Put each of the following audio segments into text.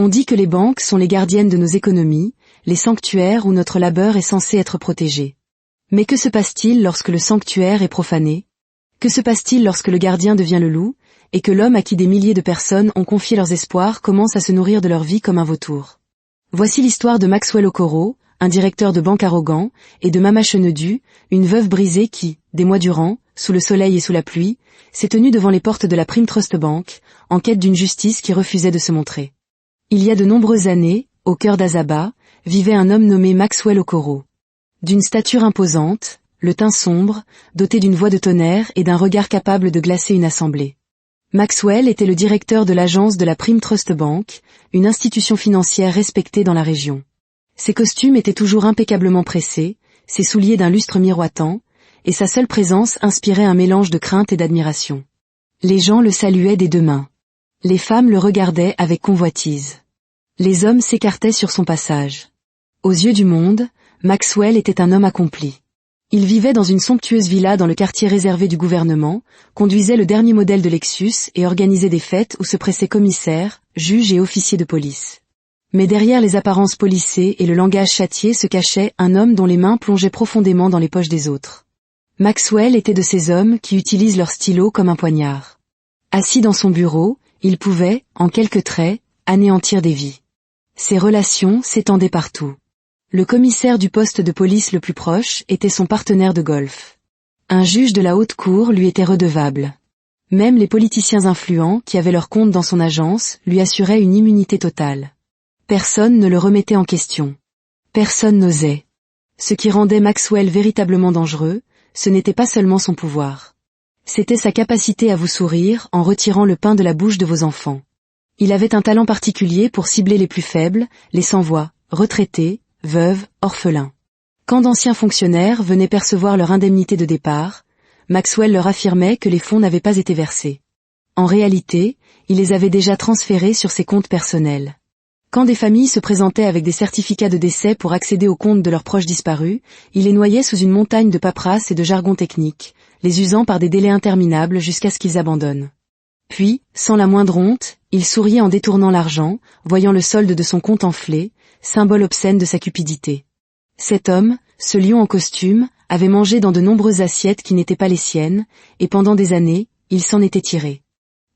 On dit que les banques sont les gardiennes de nos économies, les sanctuaires où notre labeur est censé être protégé. Mais que se passe-t-il lorsque le sanctuaire est profané? Que se passe-t-il lorsque le gardien devient le loup, et que l'homme à qui des milliers de personnes ont confié leurs espoirs commence à se nourrir de leur vie comme un vautour? Voici l'histoire de Maxwell Okoro, un directeur de banque arrogant, et de Mama Chenedu, une veuve brisée qui, des mois durant, sous le soleil et sous la pluie, s'est tenue devant les portes de la Prime Trust Bank, en quête d'une justice qui refusait de se montrer. Il y a de nombreuses années, au cœur d'Azaba, vivait un homme nommé Maxwell Okoro. D'une stature imposante, le teint sombre, doté d'une voix de tonnerre et d'un regard capable de glacer une assemblée. Maxwell était le directeur de l'agence de la Prime Trust Bank, une institution financière respectée dans la région. Ses costumes étaient toujours impeccablement pressés, ses souliers d'un lustre miroitant, et sa seule présence inspirait un mélange de crainte et d'admiration. Les gens le saluaient des deux mains. Les femmes le regardaient avec convoitise. Les hommes s'écartaient sur son passage. Aux yeux du monde, Maxwell était un homme accompli. Il vivait dans une somptueuse villa dans le quartier réservé du gouvernement, conduisait le dernier modèle de Lexus et organisait des fêtes où se pressaient commissaires, juges et officiers de police. Mais derrière les apparences policées et le langage châtié se cachait un homme dont les mains plongeaient profondément dans les poches des autres. Maxwell était de ces hommes qui utilisent leur stylo comme un poignard. Assis dans son bureau, il pouvait, en quelques traits, anéantir des vies. Ses relations s'étendaient partout. Le commissaire du poste de police le plus proche était son partenaire de golf. Un juge de la haute cour lui était redevable. Même les politiciens influents qui avaient leur compte dans son agence lui assuraient une immunité totale. Personne ne le remettait en question. Personne n'osait. Ce qui rendait Maxwell véritablement dangereux, ce n'était pas seulement son pouvoir. C'était sa capacité à vous sourire en retirant le pain de la bouche de vos enfants. Il avait un talent particulier pour cibler les plus faibles, les sans-voix, retraités, veuves, orphelins. Quand d'anciens fonctionnaires venaient percevoir leur indemnité de départ, Maxwell leur affirmait que les fonds n'avaient pas été versés. En réalité, il les avait déjà transférés sur ses comptes personnels. Quand des familles se présentaient avec des certificats de décès pour accéder aux comptes de leurs proches disparus, il les noyait sous une montagne de paperasse et de jargon technique, les usant par des délais interminables jusqu'à ce qu'ils abandonnent. Puis, sans la moindre honte, il souriait en détournant l'argent, voyant le solde de son compte enflé, symbole obscène de sa cupidité. Cet homme, ce lion en costume, avait mangé dans de nombreuses assiettes qui n'étaient pas les siennes, et pendant des années, il s'en était tiré.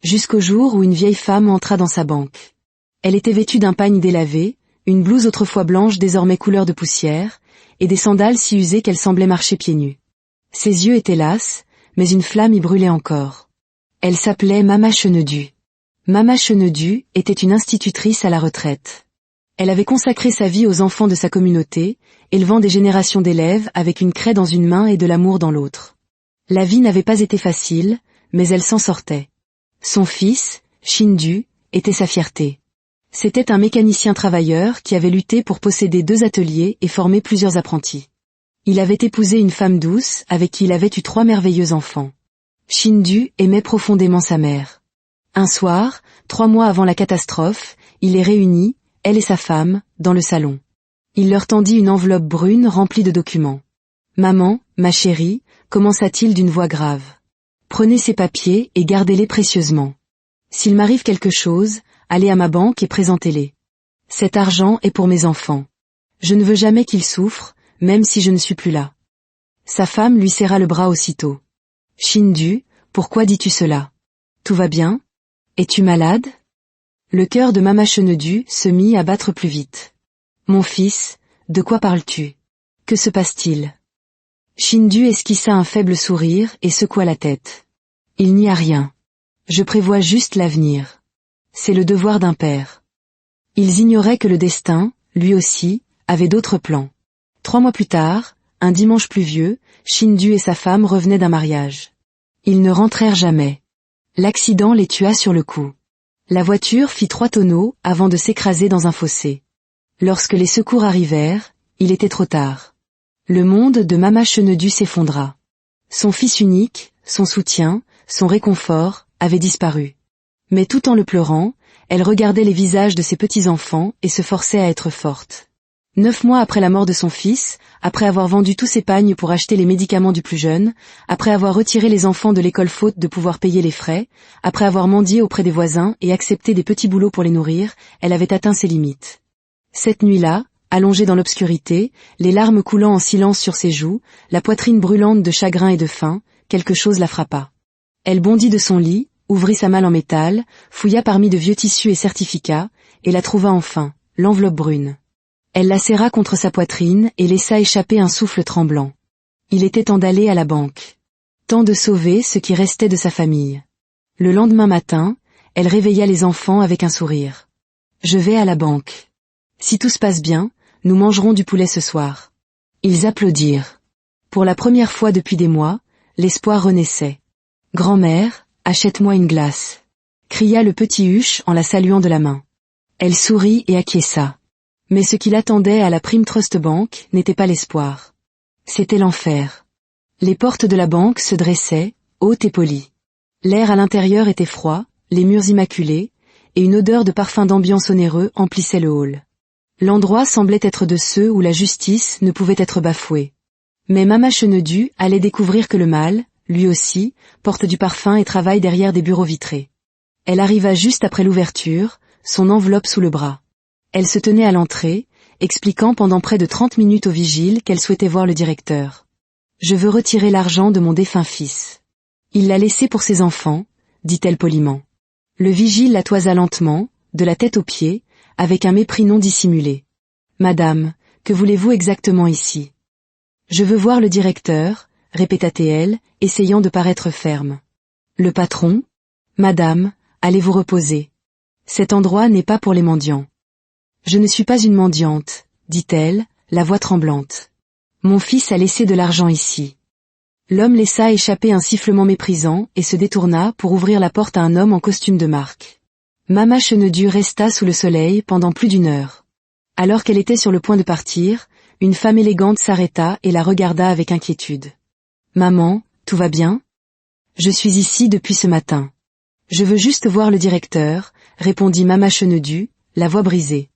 Jusqu'au jour où une vieille femme entra dans sa banque. Elle était vêtue d'un pagne délavé, une blouse autrefois blanche désormais couleur de poussière, et des sandales si usées qu'elle semblait marcher pieds nus. Ses yeux étaient lasses, mais une flamme y brûlait encore. Elle s'appelait Mama Chenedu. Mama Chenedu était une institutrice à la retraite. Elle avait consacré sa vie aux enfants de sa communauté, élevant des générations d'élèves avec une craie dans une main et de l'amour dans l'autre. La vie n'avait pas été facile, mais elle s'en sortait. Son fils, Shindu, était sa fierté. C'était un mécanicien travailleur qui avait lutté pour posséder 2 ateliers et former plusieurs apprentis. Il avait épousé une femme douce avec qui il avait eu 3 merveilleux enfants. Shindu aimait profondément sa mère. Un soir, 3 mois avant la catastrophe, il les réunit, elle et sa femme, dans le salon. Il leur tendit une enveloppe brune remplie de documents. « Maman, ma chérie », commença-t-il d'une voix grave. « Prenez ces papiers et gardez-les précieusement. S'il m'arrive quelque chose, allez à ma banque et présentez-les. Cet argent est pour mes enfants. Je ne veux jamais qu'ils souffrent, même si je ne suis plus là. » Sa femme lui serra le bras aussitôt. « Shindu, pourquoi dis-tu cela? Tout va bien? Es-tu malade ?» Le cœur de Mama Chenedu se mit à battre plus vite. « Mon fils, de quoi parles-tu? Que se passe-t-il » Shindu esquissa un faible sourire et secoua la tête. « Il n'y a rien. Je prévois juste l'avenir. C'est le devoir d'un père. » Ils ignoraient que le destin, lui aussi, avait d'autres plans. 3 mois plus tard, un dimanche pluvieux, Shindu et sa femme revenaient d'un mariage. Ils ne rentrèrent jamais. L'accident les tua sur le coup. La voiture fit 3 tonneaux avant de s'écraser dans un fossé. Lorsque les secours arrivèrent, il était trop tard. Le monde de Mama Chenedu s'effondra. Son fils unique, son soutien, son réconfort, avait disparu. Mais tout en le pleurant, elle regardait les visages de ses petits-enfants et se forçait à être forte. 9 mois après la mort de son fils, après avoir vendu tous ses pagnes pour acheter les médicaments du plus jeune, après avoir retiré les enfants de l'école faute de pouvoir payer les frais, après avoir mendié auprès des voisins et accepté des petits boulots pour les nourrir, elle avait atteint ses limites. Cette nuit-là, allongée dans l'obscurité, les larmes coulant en silence sur ses joues, la poitrine brûlante de chagrin et de faim, quelque chose la frappa. Elle bondit de son lit, ouvrit sa malle en métal, fouilla parmi de vieux tissus et certificats, et la trouva enfin, l'enveloppe brune. Elle la serra contre sa poitrine et laissa échapper un souffle tremblant. Il était temps d'aller à la banque. Temps de sauver ce qui restait de sa famille. Le lendemain matin, elle réveilla les enfants avec un sourire. « Je vais à la banque. Si tout se passe bien, nous mangerons du poulet ce soir. » Ils applaudirent. Pour la première fois depuis des mois, l'espoir renaissait. « Grand-mère, achète-moi une glace » cria le petit Huche en la saluant de la main. Elle sourit et acquiesça. Mais ce qui l'attendait à la Prime Trust Bank n'était pas l'espoir. C'était l'enfer. Les portes de la banque se dressaient, hautes et polies. L'air à l'intérieur était froid, les murs immaculés, et une odeur de parfum d'ambiance onéreux emplissait le hall. L'endroit semblait être de ceux où la justice ne pouvait être bafouée. Mais Mama Chenadu allait découvrir que le mal, lui aussi, porte du parfum et travaille derrière des bureaux vitrés. Elle arriva juste après l'ouverture, son enveloppe sous le bras. Elle se tenait à l'entrée, expliquant pendant près de 30 minutes au vigile qu'elle souhaitait voir le directeur. « Je veux retirer l'argent de mon défunt fils. Il l'a laissé pour ses enfants, » dit-elle poliment. Le vigile la toisa lentement, de la tête aux pieds, avec un mépris non dissimulé. « Madame, que voulez-vous exactement ici ?»« Je veux voir le directeur, » répéta-t-elle, essayant de paraître ferme. « Le patron ? Madame, allez vous reposer. Cet endroit n'est pas pour les mendiants. » « Je ne suis pas une mendiante, » dit-elle, la voix tremblante. « Mon fils a laissé de l'argent ici. » L'homme laissa échapper un sifflement méprisant et se détourna pour ouvrir la porte à un homme en costume de marque. Mama Chenadu resta sous le soleil pendant plus d'1 heure. Alors qu'elle était sur le point de partir, une femme élégante s'arrêta et la regarda avec inquiétude. « Maman, tout va bien ? Je suis ici depuis ce matin. Je veux juste voir le directeur, » répondit Mama Chenadu, la voix brisée.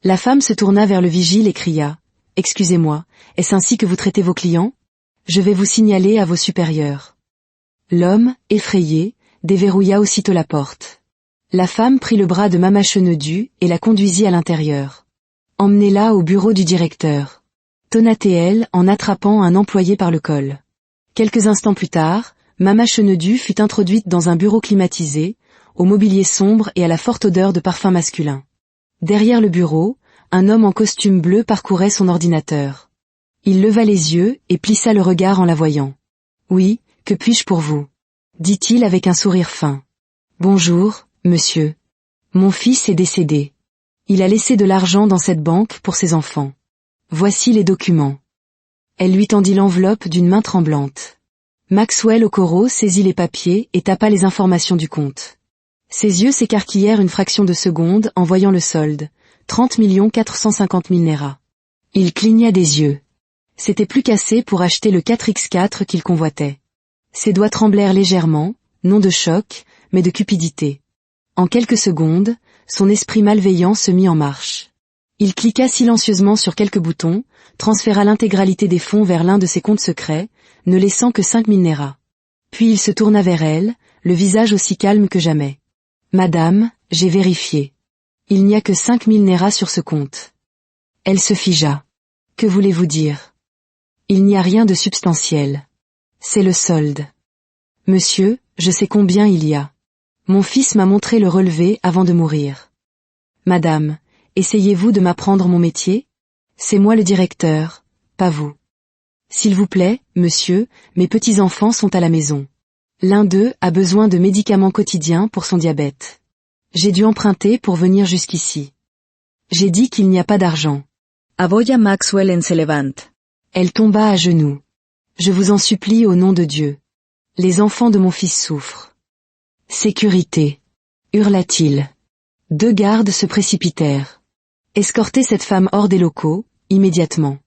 La femme se tourna vers le vigile et cria « Excusez-moi, est-ce ainsi que vous traitez vos clients ? Je vais vous signaler à vos supérieurs. » L'homme, effrayé, déverrouilla aussitôt la porte. La femme prit le bras de Mama Chenadu et la conduisit à l'intérieur. « Emmenez-la au bureau du directeur. » tonna-t-elle en attrapant un employé par le col. Quelques instants plus tard, Mama Chenadu fut introduite dans un bureau climatisé, au mobilier sombre et à la forte odeur de parfum masculin. Derrière le bureau, un homme en costume bleu parcourait son ordinateur. Il leva les yeux et plissa le regard en la voyant. « Oui, que puis-je pour vous ?» dit-il avec un sourire fin. « Bonjour, monsieur. Mon fils est décédé. Il a laissé de l'argent dans cette banque pour ses enfants. Voici les documents. » Elle lui tendit l'enveloppe d'une main tremblante. Maxwell Okoro saisit les papiers et tapa les informations du compte. Ses yeux s'écarquillèrent une fraction de seconde en voyant le solde, 30 450 000 Naira. Il cligna des yeux. C'était plus qu'assez pour acheter le 4x4 qu'il convoitait. Ses doigts tremblèrent légèrement, non de choc, mais de cupidité. En quelques secondes, son esprit malveillant se mit en marche. Il cliqua silencieusement sur quelques boutons, transféra l'intégralité des fonds vers l'un de ses comptes secrets, ne laissant que 5 000 Naira. Puis il se tourna vers elle, le visage aussi calme que jamais. « Madame, j'ai vérifié. Il n'y a que 5 000 Naira sur ce compte. » Elle se figea. « Que voulez-vous dire ? Il n'y a rien de substantiel. C'est le solde. »« Monsieur, je sais combien il y a. Mon fils m'a montré le relevé avant de mourir. »« Madame, essayez-vous de m'apprendre mon métier ? C'est moi le directeur, pas vous. S'il vous plaît, monsieur, mes petits-enfants sont à la maison. L'un d'eux a besoin de médicaments quotidiens pour son diabète. J'ai dû emprunter pour venir jusqu'ici. J'ai dit qu'il n'y a pas d'argent. » Aboya Maxwell se levanta. Elle tomba à genoux. « Je vous en supplie au nom de Dieu. Les enfants de mon fils souffrent. »« Sécurité !» hurla-t-il. 2 gardes se précipitèrent. Escortez cette femme hors des locaux, immédiatement.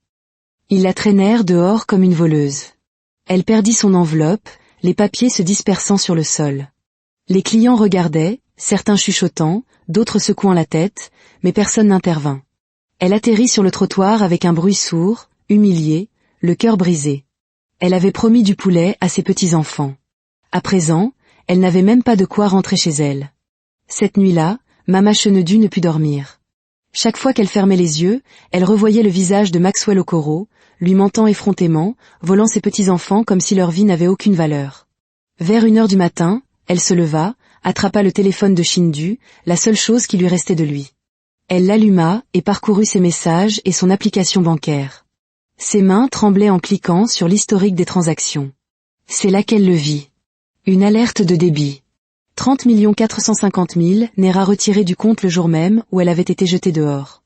Ils la traînèrent dehors comme une voleuse. Elle perdit son enveloppe, les papiers se dispersant sur le sol. Les clients regardaient, certains chuchotant, d'autres secouant la tête, mais personne n'intervint. Elle atterrit sur le trottoir avec un bruit sourd, humiliée, le cœur brisé. Elle avait promis du poulet à ses petits-enfants. À présent, elle n'avait même pas de quoi rentrer chez elle. Cette nuit-là, Mama Chenedue ne put dormir. Chaque fois qu'elle fermait les yeux, elle revoyait le visage de Maxwell Okoro, lui mentant effrontément, volant ses petits-enfants comme si leur vie n'avait aucune valeur. Vers 1 heure du matin, elle se leva, attrapa le téléphone de Shindu, la seule chose qui lui restait de lui. Elle l'alluma et parcourut ses messages et son application bancaire. Ses mains tremblaient en cliquant sur l'historique des transactions. C'est là qu'elle le vit. Une alerte de débit. 30 450 000 naira retirés du compte le jour même où elle avait été jetée dehors.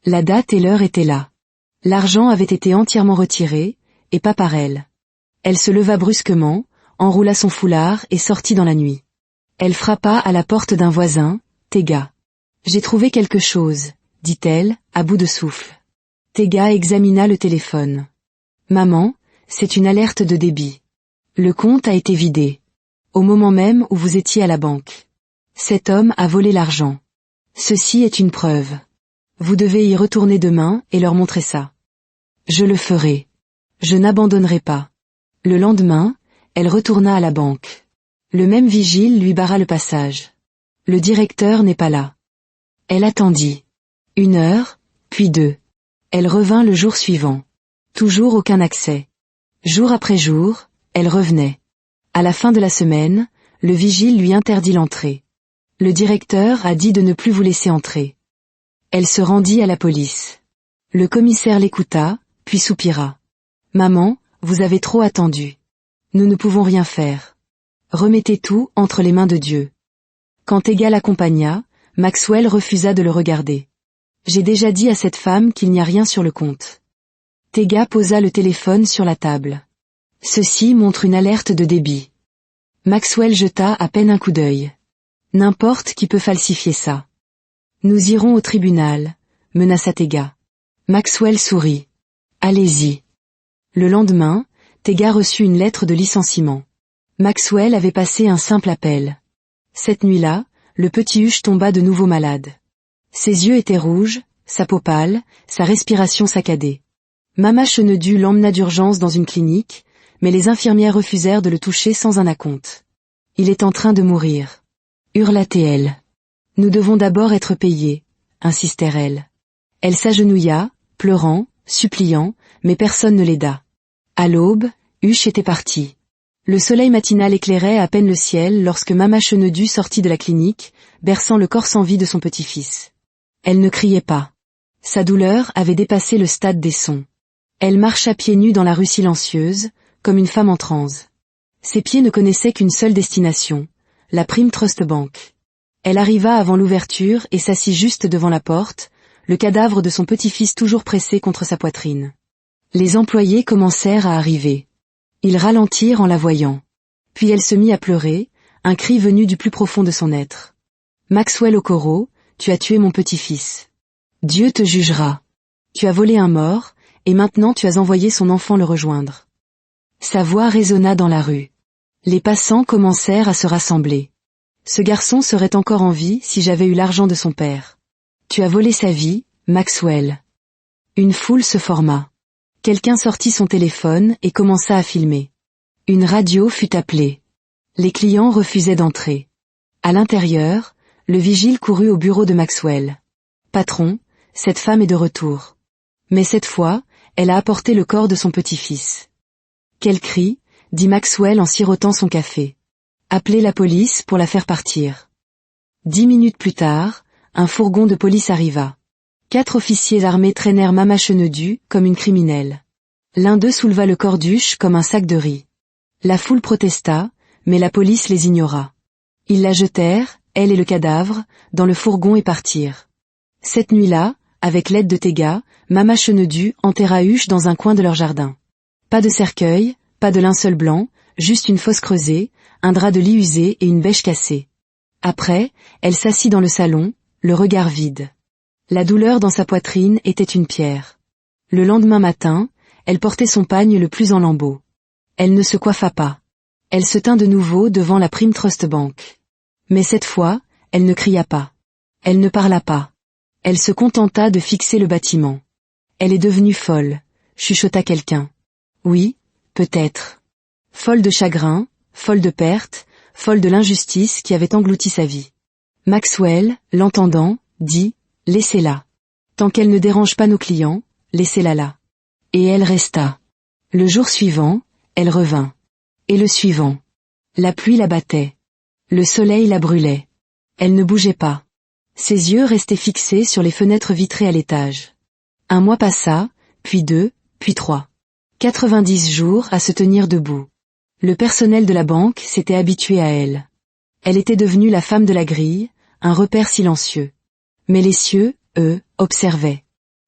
La date et l'heure étaient là. L'argent avait été entièrement retiré, et pas par elle. Elle se leva brusquement, enroula son foulard et sortit dans la nuit. Elle frappa à la porte d'un voisin, Tega. « J'ai trouvé quelque chose, dit-elle, à bout de souffle. Tega examina le téléphone. « Maman, c'est une alerte de débit. Le compte a été vidé. Au moment même où vous étiez à la banque. Cet homme a volé l'argent. Ceci est une preuve. Vous devez y retourner demain et leur montrer ça. Je le ferai. Je n'abandonnerai pas. » Le lendemain, elle retourna à la banque. Le même vigile lui barra le passage. Le directeur n'est pas là. Elle attendit. 1 heure, puis 2. Elle revint le jour suivant. Toujours aucun accès. Jour après jour, elle revenait. À la fin de la semaine, le vigile lui interdit l'entrée. Le directeur a dit de ne plus vous laisser entrer. Elle se rendit à la police. Le commissaire l'écouta, puis soupira. « Maman, vous avez trop attendu. Nous ne pouvons rien faire. Remettez tout entre les mains de Dieu. » Quand Tega l'accompagna, Maxwell refusa de le regarder. « J'ai déjà dit à cette femme qu'il n'y a rien sur le compte. » Tega posa le téléphone sur la table. « Ceci montre une alerte de débit. » Maxwell jeta à peine un coup d'œil. « N'importe qui peut falsifier ça. »« Nous irons au tribunal, » menaça Tega. Maxwell sourit. « Allez-y. » Le lendemain, Tega reçut une lettre de licenciement. Maxwell avait passé un simple appel. Cette nuit-là, le petit Huche tomba de nouveau malade. Ses yeux étaient rouges, sa peau pâle, sa respiration saccadée. Mama Chenedue l'emmena d'urgence dans une clinique, mais les infirmières refusèrent de le toucher sans un acompte. « Il est en train de mourir. » hurla-t-elle. « Nous devons d'abord être payés, » insistèrent-elles. Elle s'agenouilla, pleurant, suppliant, mais personne ne l'aida. À l'aube, Huche était parti. Le soleil matinal éclairait à peine le ciel lorsque Mama Chenedue sortit de la clinique, berçant le corps sans vie de son petit-fils. Elle ne criait pas. Sa douleur avait dépassé le stade des sons. Elle marcha pieds nus dans la rue silencieuse, comme une femme en transe. Ses pieds ne connaissaient qu'une seule destination, la Prime Trust Bank. Elle arriva avant l'ouverture et s'assit juste devant la porte, le cadavre de son petit-fils toujours pressé contre sa poitrine. Les employés commencèrent à arriver. Ils ralentirent en la voyant. Puis elle se mit à pleurer, un cri venu du plus profond de son être. « Maxwell Okoro, tu as tué mon petit-fils. Dieu te jugera. Tu as volé un mort, et maintenant tu as envoyé son enfant le rejoindre. » Sa voix résonna dans la rue. Les passants commencèrent à se rassembler. Ce garçon serait encore en vie si j'avais eu l'argent de son père. Tu as volé sa vie, Maxwell. Une foule se forma. Quelqu'un sortit son téléphone et commença à filmer. Une radio fut appelée. Les clients refusaient d'entrer. À l'intérieur, le vigile courut au bureau de Maxwell. « Patron, cette femme est de retour. » Mais cette fois, elle a apporté le corps de son petit-fils. « Quel cri !» dit Maxwell en sirotant son café. « Appelez la police pour la faire partir. » 10 minutes plus tard, un fourgon de police arriva. 4 officiers armés traînèrent Mama Chenedue comme une criminelle. L'un d'eux souleva le corps d'Huche comme un sac de riz. La foule protesta, mais la police les ignora. Ils la jetèrent, elle et le cadavre, dans le fourgon et partirent. Cette nuit-là, avec l'aide de Tega, Mama Chenedue enterra Huche dans un coin de leur jardin. Pas de cercueil, pas de linceul blanc, juste une fosse creusée, un drap de lit usé et une bêche cassée. Après, elle s'assit dans le salon, le regard vide. La douleur dans sa poitrine était une pierre. Le lendemain matin, elle portait son pagne le plus en lambeaux. Elle ne se coiffa pas. Elle se tint de nouveau devant la Prime Trust Bank. Mais cette fois, elle ne cria pas. Elle ne parla pas. Elle se contenta de fixer le bâtiment. Elle est devenue folle, chuchota quelqu'un. Oui, peut-être. Folle de chagrin, folle de perte, folle de l'injustice qui avait englouti sa vie. Maxwell, l'entendant, dit, laissez-la. Tant qu'elle ne dérange pas nos clients, laissez-la là. Et elle resta. Le jour suivant, elle revint. Et le suivant. La pluie la battait. Le soleil la brûlait. Elle ne bougeait pas. Ses yeux restaient fixés sur les fenêtres vitrées à l'étage. Un mois passa, puis 2, puis 3. 90 jours à se tenir debout. Le personnel de la banque s'était habitué à elle. Elle était devenue la femme de la grille, un repère silencieux. Mais les cieux, eux, observaient.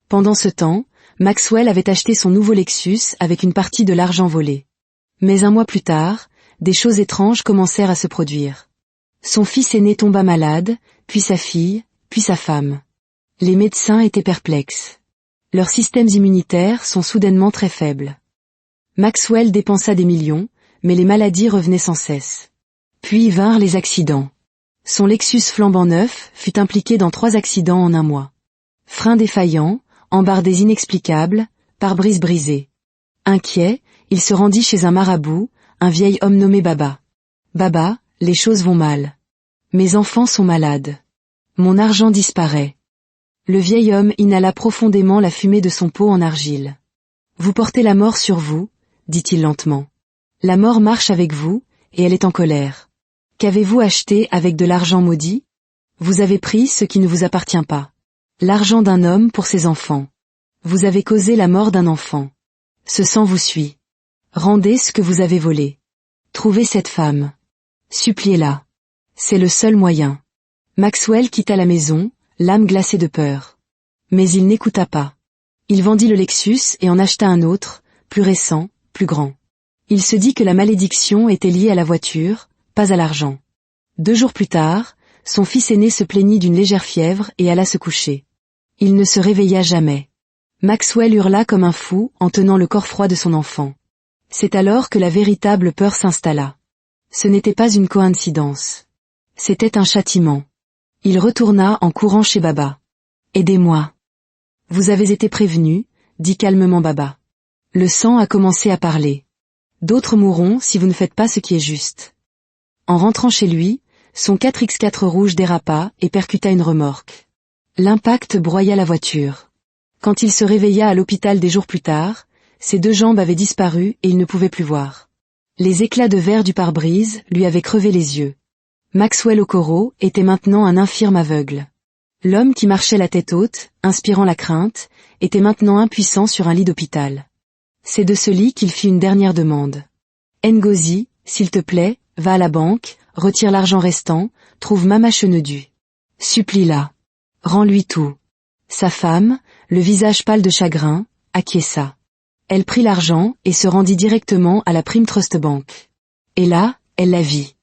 Pendant ce temps, Maxwell avait acheté son nouveau Lexus avec une partie de l'argent volé. Mais un mois plus tard, des choses étranges commencèrent à se produire. Son fils aîné tomba malade, puis sa fille, puis sa femme. Les médecins étaient perplexes. Leurs systèmes immunitaires sont soudainement très faibles. Maxwell dépensa des millions, mais les maladies revenaient sans cesse. Puis vinrent les accidents. Son Lexus flambant neuf fut impliqué dans 3 accidents en un mois. Freins défaillants, embardées inexplicables, pare-brise brisé. Inquiet, il se rendit chez un marabout, un vieil homme nommé Baba. Baba, les choses vont mal. Mes enfants sont malades. Mon argent disparaît. Le vieil homme inhala profondément la fumée de son pot en argile. Vous portez la mort sur vous, dit-il lentement. La mort marche avec vous, et elle est en colère. Qu'avez-vous acheté avec de l'argent maudit? Vous avez pris ce qui ne vous appartient pas. L'argent d'un homme pour ses enfants. Vous avez causé la mort d'un enfant. Ce sang vous suit. Rendez ce que vous avez volé. Trouvez cette femme. Suppliez-la. C'est le seul moyen. Maxwell quitta la maison, l'âme glacée de peur. Mais il n'écouta pas. Il vendit le Lexus et en acheta un autre, plus récent, plus grand. Il se dit que la malédiction était liée à la voiture, pas à l'argent. 2 jours plus tard, son fils aîné se plaignit d'une légère fièvre et alla se coucher. Il ne se réveilla jamais. Maxwell hurla comme un fou en tenant le corps froid de son enfant. C'est alors que la véritable peur s'installa. Ce n'était pas une coïncidence. C'était un châtiment. Il retourna en courant chez Baba. « Aidez-moi. »« Vous avez été prévenu, » dit calmement Baba. « Le sang a commencé à parler. D'autres mourront si vous ne faites pas ce qui est juste. » En rentrant chez lui, son 4x4 rouge dérapa et percuta une remorque. L'impact broya la voiture. Quand il se réveilla à l'hôpital des jours plus tard, ses 2 jambes avaient disparu et il ne pouvait plus voir. Les éclats de verre du pare-brise lui avaient crevé les yeux. Maxwell Okoro était maintenant un infirme aveugle. L'homme qui marchait la tête haute, inspirant la crainte, était maintenant impuissant sur un lit d'hôpital. C'est de ce lit qu'il fit une dernière demande. « Ngozi, s'il te plaît, va à la banque, retire l'argent restant, trouve Mama Chenedu. Supplie-la. Rends-lui tout. » Sa femme, le visage pâle de chagrin, acquiesça. Elle prit l'argent et se rendit directement à la Prime Trust Bank. Et là, elle la vit.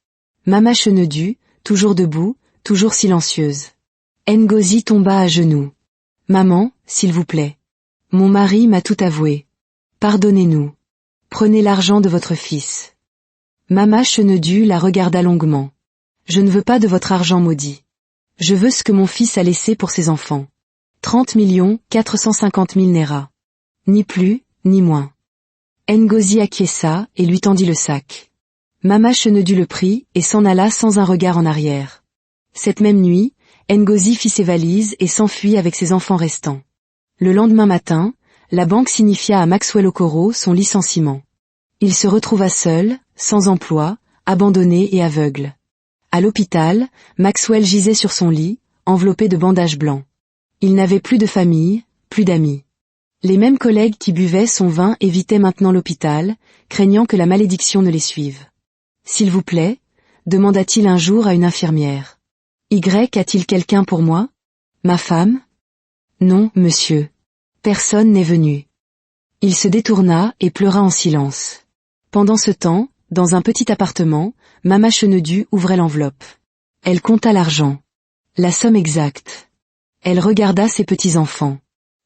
Mama Chenedu, toujours debout, toujours silencieuse. Ngozi tomba à genoux. « Maman, s'il vous plaît. Mon mari m'a tout avoué. Pardonnez-nous. Prenez l'argent de votre fils. » Mama Chenedu la regarda longuement. « Je ne veux pas de votre argent maudit. Je veux ce que mon fils a laissé pour ses enfants. 30 450 000 Naira. Ni plus, ni moins. » Ngozi acquiesça et lui tendit le sac. Mama Chenedu le prit et s'en alla sans un regard en arrière. Cette même nuit, Ngozi fit ses valises et s'enfuit avec ses enfants restants. Le lendemain matin, la banque signifia à Maxwell Okoro son licenciement. Il se retrouva seul, sans emploi, abandonné et aveugle. À l'hôpital, Maxwell gisait sur son lit, enveloppé de bandages blancs. Il n'avait plus de famille, plus d'amis. Les mêmes collègues qui buvaient son vin évitaient maintenant l'hôpital, craignant que la malédiction ne les suive. « S'il vous plaît » demanda-t-il un jour à une infirmière. « Y a-t-il quelqu'un pour moi? Ma femme? » « Non, monsieur. Personne n'est venu. » Il se détourna et pleura en silence. Pendant ce temps, dans un petit appartement, Mama Chenedu ouvrait l'enveloppe. Elle compta l'argent. La somme exacte. Elle regarda ses petits-enfants.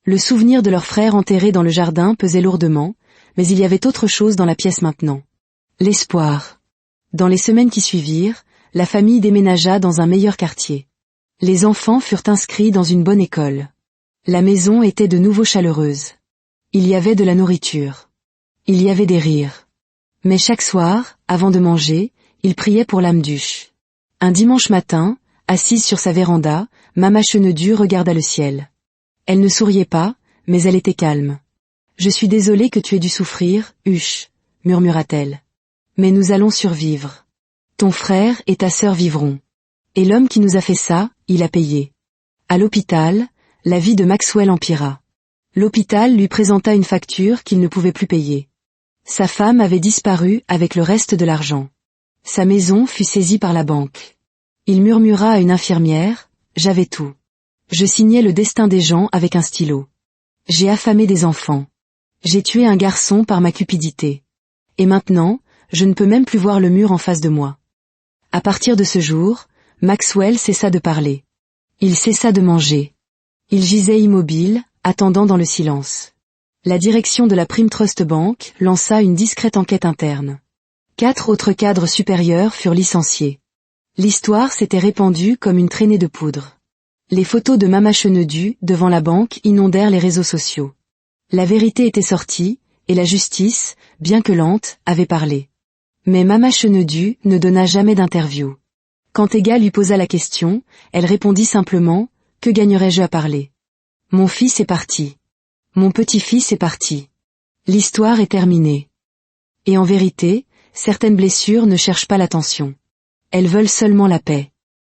Le souvenir de leur frère enterré dans le jardin pesait lourdement, mais il y avait autre chose dans la pièce maintenant. L'espoir. Dans les semaines qui suivirent, la famille déménagea dans un meilleur quartier. Les enfants furent inscrits dans une bonne école. La maison était de nouveau chaleureuse. Il y avait de la nourriture. Il y avait des rires. Mais chaque soir, avant de manger, il priait pour l'Amdush. Un dimanche matin, assise sur sa véranda, Mama Chenedue regarda le ciel. Elle ne souriait pas, mais elle était calme. « Je suis désolée que tu aies dû souffrir, Huche, murmura-t-elle. Mais nous allons survivre. Ton frère et ta sœur vivront. Et l'homme qui nous a fait ça, il a payé. » À l'hôpital, la vie de Maxwell empira. L'hôpital lui présenta une facture qu'il ne pouvait plus payer. Sa femme avait disparu avec le reste de l'argent. Sa maison fut saisie par la banque. Il murmura à une infirmière, « J'avais tout. Je signais le destin des gens avec un stylo. J'ai affamé des enfants. J'ai tué un garçon par ma cupidité. Et maintenant, je ne peux même plus voir le mur en face de moi. » À partir de ce jour, Maxwell cessa de parler. Il cessa de manger. Il gisait immobile, attendant dans le silence. La direction de la Prime Trust Bank lança une discrète enquête interne. 4 autres cadres supérieurs furent licenciés. L'histoire s'était répandue comme une traînée de poudre. Les photos de Mama Chenedue devant la banque inondèrent les réseaux sociaux. La vérité était sortie, et la justice, bien que lente, avait parlé. Mais Mama Chenedue ne donna jamais d'interview. Quand Ega lui posa la question, elle répondit simplement, « Que gagnerais-je à parler ? Mon fils est parti. Mon petit-fils est parti. L'histoire est terminée. » Et en vérité, certaines blessures ne cherchent pas l'attention. Elles veulent seulement la paix.